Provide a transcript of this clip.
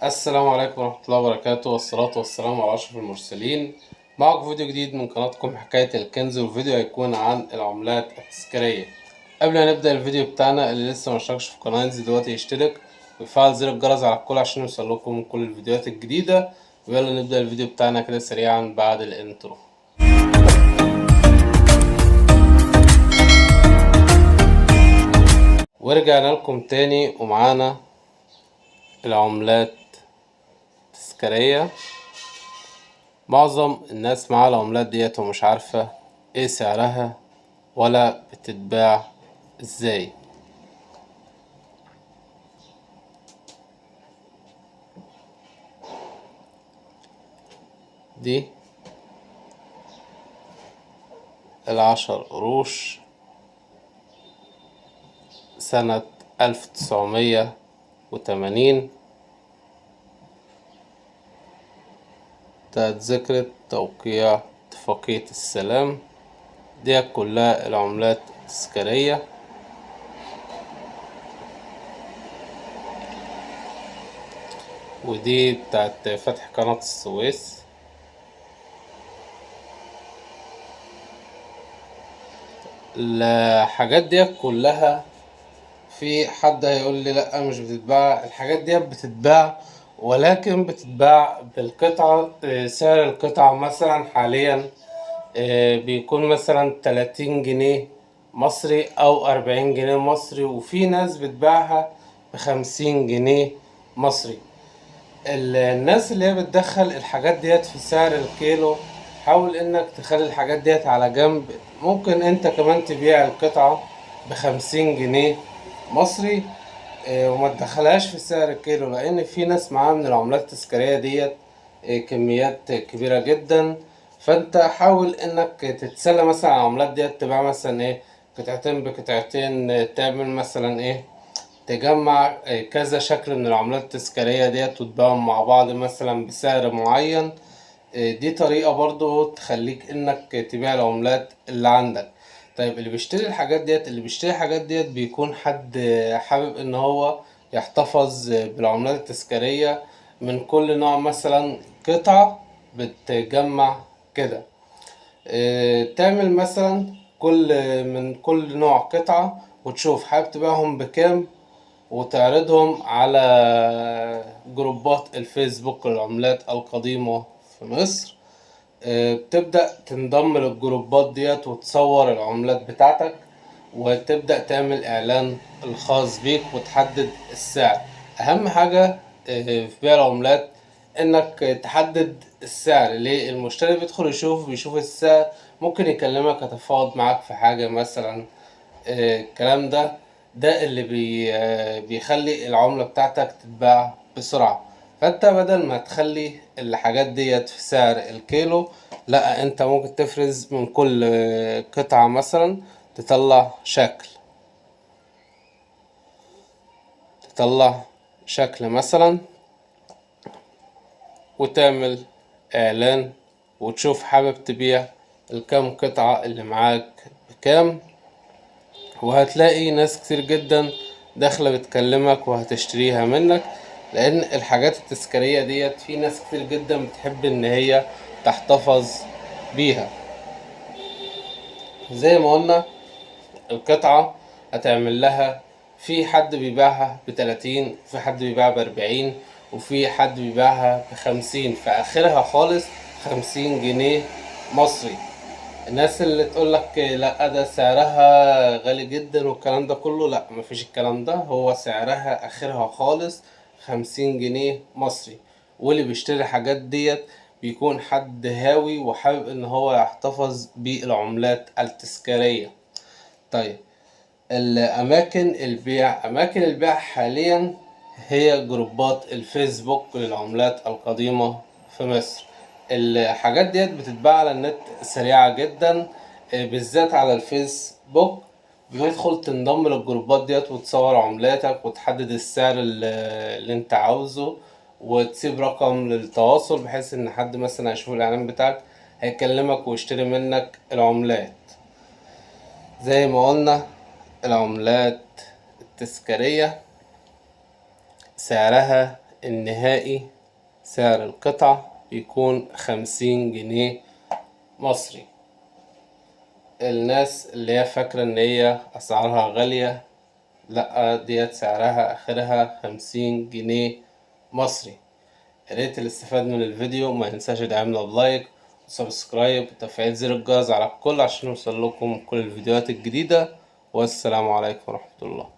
السلام عليكم ورحمة الله وبركاته، والصلاة والسلام على أشرف المرسلين. معكم فيديو جديد من قناتكم حكاية الكنز، والفيديو هيكون عن العملات التذكارية. قبل ما نبدأ الفيديو بتاعنا، اللي لسه مشتركش في القناة ينزل دلوقتي يشترك ويفعل زر الجرس على الكل عشان يوصلكم كل الفيديوهات الجديدة. ويلا نبدأ الفيديو بتاعنا كده سريعا بعد الانترو. ورجعنا لكم تاني ومعانا العملات التذكارية. معظم الناس معاها العملات ديت ومش عارفة ايه سعرها ولا بتتباع ازاي. دي 10 قروش سنة 1980، بتاعت ذكرى توقيع اتفاقية السلام. دي كلها العملات التذكارية. ودي بتاعت فتح قناة السويس. الحاجات دي كلها، في حد هيقول لي لا مش بتتباع. الحاجات دي بتتباع، ولكن بتتباع بالقطعة. سعر القطعة مثلا حاليا بيكون مثلا 30 جنيه مصري او 40 جنيه مصري، وفي ناس بتباعها ب50 جنيه مصري. الناس اللي هي بتدخل الحاجات ديت في سعر الكيلو، حاول انك تخلي الحاجات ديت على جنب. ممكن انت كمان تبيع القطعة ب50 جنيه مصري، وما تدخلهاش في سعر الكيلو، لان في ناس معاها من العملات التذكارية ديت كميات كبيرة جدا. فانت حاول انك تتسلى مثلا على العملات ديت، تبيع مثلا ايه، قطعتين بقطعتين، تعمل مثلا ايه، تجمع كذا شكل من العملات التذكارية ديت وتبيعهم مع بعض مثلا بسعر معين. دي طريقة برضو تخليك انك تبيع العملات اللي عندك. طيب اللي بيشتري الحاجات ديت بيكون حد حابب ان هو يحتفظ بالعملات التذكارية من كل نوع، مثلا قطعة بتجمع كده. تعمل مثلا من كل نوع قطعة، وتشوف حابب تبيعهم بكام، وتعرضهم على جروبات الفيسبوك للعملات القديمة في مصر. بتبدأ تنضم للجروبات ديت وتصور العملات بتاعتك، وتبدأ تعمل إعلان الخاص بيك وتحدد السعر. أهم حاجة في بيع العملات إنك تحدد السعر. ليه؟ المشتري بيدخل بيشوف السعر، ممكن يكلمك يتفاوض معاك في حاجة مثلا. الكلام ده اللي بيخلي العملة بتاعتك تتباع بسرعة. فانت بدل ما تخلي الحاجات ديت في سعر الكيلو، لا، انت ممكن تفرز من كل قطعة مثلا، تطلع شكل تطلع شكل مثلا، وتعمل اعلان، وتشوف حابب تبيع الكام قطعة اللي معاك بكام. وهتلاقي ناس كتير جدا داخلة بتكلمك وهتشتريها منك، لان الحاجات التذكارية ديت في ناس كتير جدا بتحب ان هي تحتفظ بيها. زي ما قلنا، القطعة هتعمل لها، في حد بيبيعها ب30، وفي حد بيبيعها ب40، وفي حد بيبيعها ب50، في اخرها خالص 50 جنيه مصري. الناس اللي تقولك لا ده سعرها غالي جدا والكلام ده كله، لا، مفيش الكلام ده. هو سعرها اخرها خالص 50 جنيه مصري. واللي بيشتري الحاجات ديت بيكون حد هاوي وحابب ان هو يحتفظ بالعملات التذكارية. طيب، أماكن البيع حاليا هي جروبات الفيسبوك للعملات القديمة في مصر. الحاجات ديت بتتباع على النت سريعة جدا، بالذات على الفيسبوك. بتدخل تنضم للجروبات ديت وتصور عملاتك وتحدد السعر اللي انت عاوزه، وتسيب رقم للتواصل، بحيث ان حد مثلا هيشوف الاعلان بتاعك هيكلمك ويشتري منك العملات. زي ما قلنا، العملات التذكارية سعرها النهائي سعر القطعة بيكون 50 جنيه مصري. الناس اللي هي فاكرة ان هي اسعارها غالية، لأ، ديت سعرها اخرها 50 جنيه مصري. ياريت اللي استفاد من الفيديو ما ينساش يدعمنا بلايك وسبسكرايب وتفعيل زر الجرس على الكل عشان يوصل لكم كل الفيديوهات الجديدة. والسلام عليكم ورحمة الله.